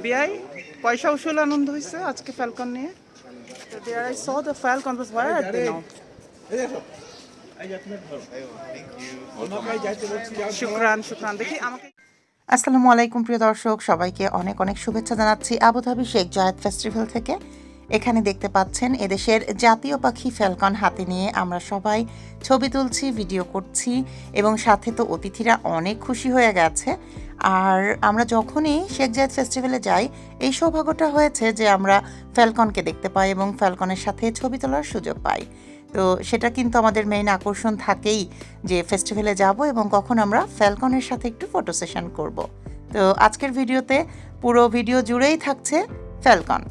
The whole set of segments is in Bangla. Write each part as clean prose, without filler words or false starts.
বিআই পয়সা উসুল আনন্দ হয়েছে আজকে ফ্যালকন নিয়ে। So there I saw the Falcon, but where are they now? শুকরান শুকরান। দেখি আমাকে। আসসালামু আলাইকুম প্রিয় দর্শক, সবাইকে অনেক অনেক শুভেচ্ছা জানাচ্ছি আবুধাবি শেখ জায়েদ ফেস্টিভ্যাল থেকে। এখানে দেখতে পাচ্ছেন এদেশের জাতীয় পাখি ফ্যালকন হাতে নিয়ে আমরা সবাই ছবি তুলছি, ভিডিও করছি এবং সাথে তো অতিথিরা অনেক খুশি হয়ে গেছে। আর আমরা যখনই শেখ জায়েদ ফেস্টিভ্যালে যাই এই সৌভাগ্যটা হয়েছে যে আমরা ফ্যালকনকে দেখতে পাই এবং ফ্যালকনের সাথে ছবি তোলার সুযোগ পাই। তো সেটা কিন্তু আমাদের মেইন আকর্ষণ থাকেই যে ফেস্টিভ্যালে যাব এবং কখন আমরা ফ্যালকনের সাথে একটু ফটো সেশন করব। তো আজকের ভিডিওতে পুরো ভিডিও জুড়েই থাকছে ফ্যালকন।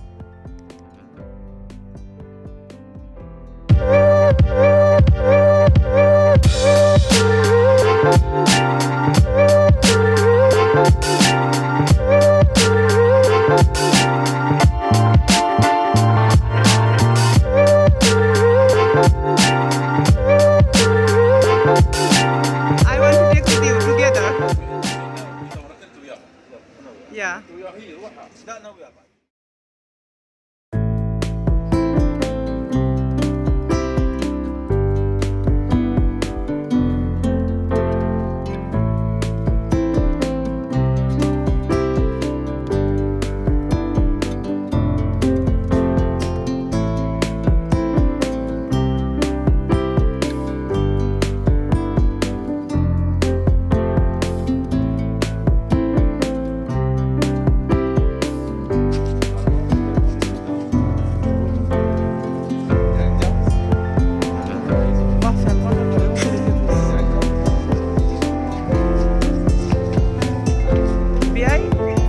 Yeah.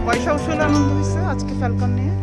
পয়সা উসুল আনন্দ হয়েছে আজকে ফ্যালকন নিয়ে।